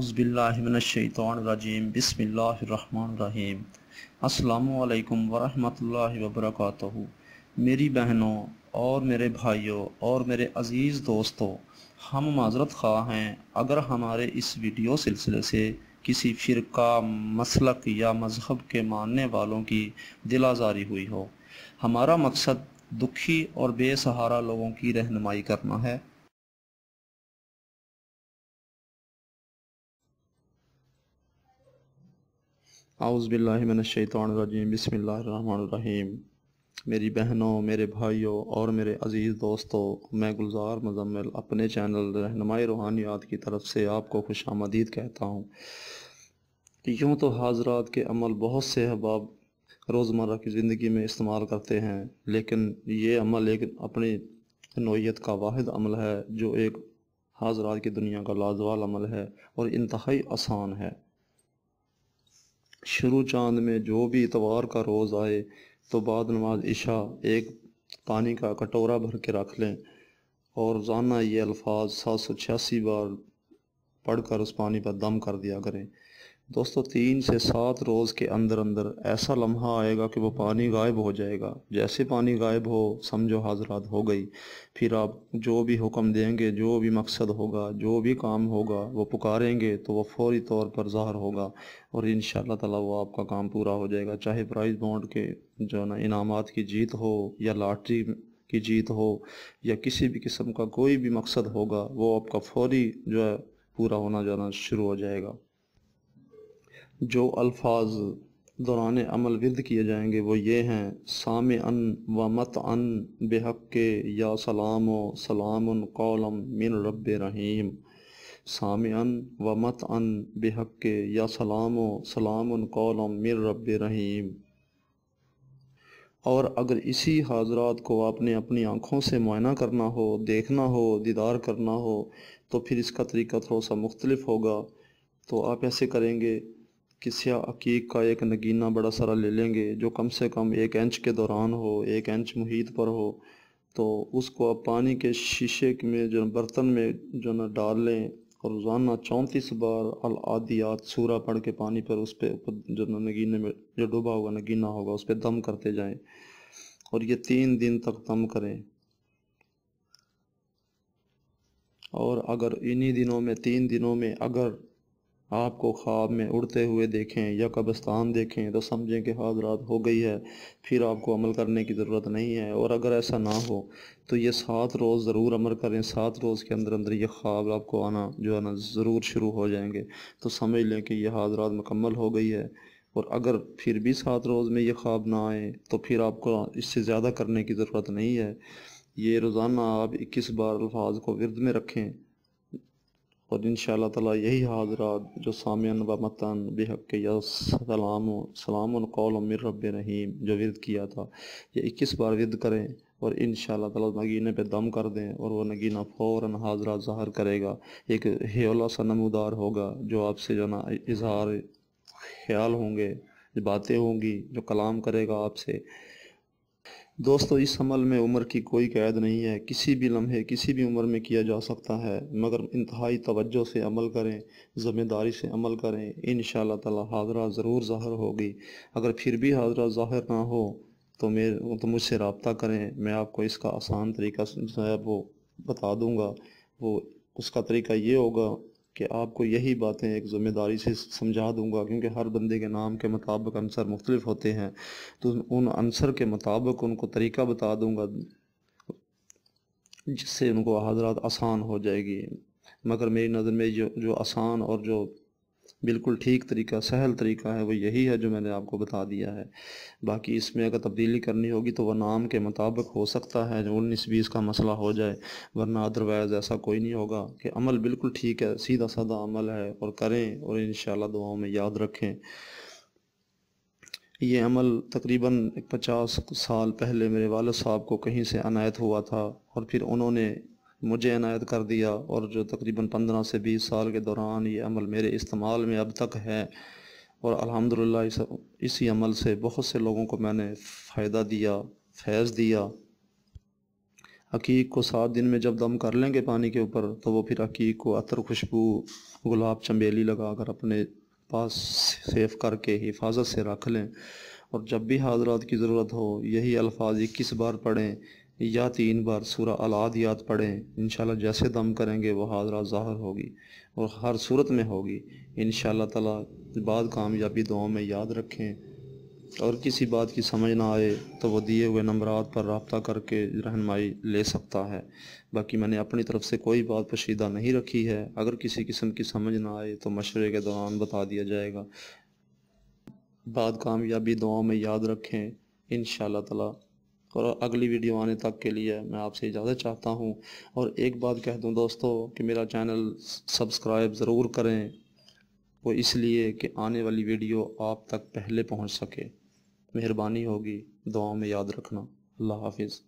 اعوذ باللہ من الشیطان الرجیم بسم اللہ الرحمن الرحیم۔ السلام علیکم ورحمۃ اللہ وبرکاتہ۔ میری بہنوں اور میرے بھائیوں اور میرے عزیز دوستوں، ہم معذرت خواہ ہیں اگر ہمارے اس ویڈیو سلسلے سے کسی فرقہ، مسلک یا مذہب کے ماننے والوں کی دل آزاری ہوئی ہو۔ ہمارا مقصد دکھی اور بے سہارا لوگوں کی رہنمائی کرنا ہے۔ اعوذ باللہ من الشیطان الرجیم بسم اللہ الرحمن الرحیم۔ میری بہنوں، میرے بھائیوں اور میرے عزیز دوستوں، میں گلزار مزمل اپنے چینل رہنمائی روحانیات کی طرف سے آپ کو خوش آمدید کہتا ہوں۔ یوں تو حاضرات کے عمل بہت سے احباب روزمرہ کی زندگی میں استعمال کرتے ہیں، لیکن یہ عمل ایک اپنی نوعیت کا واحد عمل ہے جو ایک حاضرات کی دنیا کا لازوال عمل ہے اور انتہائی آسان ہے۔ شروع چاند میں جو بھی اتوار کا روز آئے تو بعد نماز عشاء ایک پانی کا کٹورا بھر کے رکھ لیں اور روزانہ یہ الفاظ 786 بار پڑھ کر اس پانی پر دم کر دیا کریں۔ دوستو، 3 سے 7 روز کے اندر اندر ایسا لمحہ آئے گا کہ وہ پانی غائب ہو جائے گا۔ جیسے پانی غائب ہو سمجھو حاضرات ہو گئی۔ پھر آپ جو بھی حکم دیں گے، جو بھی مقصد ہوگا، جو بھی کام ہوگا وہ پکاریں گے تو وہ فوری طور پر ظاہر ہوگا اور انشاءاللہ تعالی وہ آپ کا کام پورا ہو جائے گا۔ چاہے پرائز بانڈ کے انعامات کی جیت ہو یا لاٹری کی جیت ہو یا کسی بھی قسم کا کوئی بھی مقصد ہوگا، وہ آپ کا فوری پورا ہونا جانا شروع ہو جائے گا۔ جو الفاظ دوران عمل ورد کیے جائیں گے وہ یہ ہیں: سامعن و مطعن بحق یا سلام و سلام قولا من رب رحیم۔ سامعن و مطعن بحق یا سلام و سلام قولا من رب رحیم۔ اور اگر اسی حاضرات کو آپ نے اپنی آنکھوں سے معائنہ کرنا ہو، دیکھنا ہو، دیدار کرنا ہو تو پھر اس کا طریقہ تھوڑا سا مختلف ہوگا۔ تو آپ ایسے کریں گے کہ سیاہ عقیق کا ایک نگینہ بڑا سارا لے لیں گے جو کم سے کم 1 انچ کے دوران ہو، 1 انچ محیط پر ہو، تو اس کو آپ پانی کے شیشے میں برتن میں ڈال لیں اور روزانہ 34 بار العادیات سورہ پڑھ کے پانی پر اس پہ نگینے میں جو ڈوبا ہوا نگینہ ہوگا اس پہ دم کرتے جائیں اور یہ 3 دن تک دم کریں۔ اور اگر انہی دنوں میں 3 دنوں میں اگر آپ کو خواب میں اڑتے ہوئے دیکھیں یا قبرستان دیکھیں تو سمجھیں کہ حاضرات ہو گئی ہے، پھر آپ کو عمل کرنے کی ضرورت نہیں ہے۔ اور اگر ایسا نہ ہو تو یہ 7 روز ضرور عمل کریں۔ 7 روز کے اندر اندر یہ خواب آپ کو آنا ضرور شروع ہو جائیں گے، تو سمجھ لیں کہ یہ حاضرات مکمل ہو گئی ہے۔ اور اگر پھر بھی 7 روز میں یہ خواب نہ آئے تو پھر آپ کو اس سے زیادہ کرنے کی ضرورت نہیں ہے۔ یہ روزانہ آپ 21 بار الفاظ کو ورد میں رکھیں اور انشاءاللہ تعالی یہی حاضرات جو سامعن و مطعن بحق یا سلام قول من رب رحیم جو ورد کیا تھا، یہ 21 بار ورد کریں اور انشاءاللہ تعالی نگینے پہ دم کر دیں اور وہ نگینہ فوراً حاضرات ظاہر کرے گا۔ ایک ہیولہ سا نمودار ہوگا جو آپ سے اظہار خیال ہوں گے، باتیں ہوں گی، جو کلام کرے گا آپ سے۔ دوستو، اس عمل میں عمر کی کوئی قید نہیں ہے، کسی بھی لمحے کسی بھی عمر میں کیا جا سکتا ہے، مگر انتہائی توجہ سے عمل کریں، ذمہ داری سے عمل کریں، انشاءاللہ تعالی حاضرات ضرور ظاہر ہوگی۔ اگر پھر بھی حاضرات ظاہر نہ ہو تو مجھ سے رابطہ کریں، میں آپ کو اس کا آسان طریقہ وہ بتا دوں گا۔ اس کا طریقہ یہ ہوگا کہ آپ کو یہی باتیں ایک ذمہ داری سے سمجھا دوں گا، کیونکہ ہر بندے کے نام کے مطابق عنصر مختلف ہوتے ہیں، تو ان عنصر کے مطابق ان کو طریقہ بتا دوں گا جس سے ان کو حاضرات آسان ہو جائے گی۔ مگر میری نظر میں جو آسان اور جو بالکل ٹھیک طریقہ، سہل طریقہ ہے وہ یہی ہے جو میں نے آپ کو بتا دیا ہے۔ باقی اس میں اگر تبدیلی کرنی ہوگی تو وہ نام کے مطابق ہو سکتا ہے، جو 19-20 کا مسئلہ ہو جائے، ورنہ ادروائز ایسا کوئی نہیں ہوگا۔ کہ عمل بالکل ٹھیک ہے، سیدھا سادہ عمل ہے اور کریں اور انشاءاللہ دعاؤں میں یاد رکھیں۔ یہ عمل تقریباً 50 سال پہلے میرے والد صاحب کو کہیں سے عنایت ہوا تھا اور پھر انہوں نے مجھے عنایت کر دیا، اور جو تقریباً 15 سے 20 سال کے دوران یہ عمل میرے استعمال میں اب تک ہے، اور الحمدللہ اسی عمل سے بہت سے لوگوں کو میں نے فائدہ دیا، فیض دیا۔ عقیق کو 7 دن میں جب دم کر لیں گے پانی کے اوپر تو وہ پھر عقیق کو عطر خوشبو گلاب چنبیلی لگا کر اپنے پاس سیف کر کے حفاظت سے رکھ لیں، اور جب بھی حضرات کی ضرورت ہو یہی الفاظ 21 بار پڑھیں یا 3 بار سورہ العادیات پڑھیں، انشاءاللہ جیسے دم کریں گے وہ حاضرات ظاہر ہوگی اور ہر صورت میں ہوگی انشاءاللہ تعالی۔ بعد کامیابی دعاؤں میں یاد رکھیں، اور کسی بات کی سمجھ نہ آئے تو وہ دیے ہوئے نمبرات پر رابطہ کر کے رہنمائی لے سکتا ہے۔ باقی میں نے اپنی طرف سے کوئی بات پوشیدہ نہیں رکھی ہے، اگر کسی قسم کی سمجھ نہ آئے تو مشورے کے دوران بتا دیا جائے گا۔ بعد کامیابی دعاؤں میں یاد رکھیں انشاءاللہ تعالی۔ اور اگلی ویڈیو آنے تک کے لیے میں آپ سے اجازت چاہتا ہوں، اور ایک بات کہہ دوں دوستو کہ میرا چینل سبسکرائب ضرور کریں، وہ اس لیے کہ آنے والی ویڈیو آپ تک پہلے پہنچ سکے۔ مہربانی ہوگی، دعاؤں میں یاد رکھنا۔ اللہ حافظ۔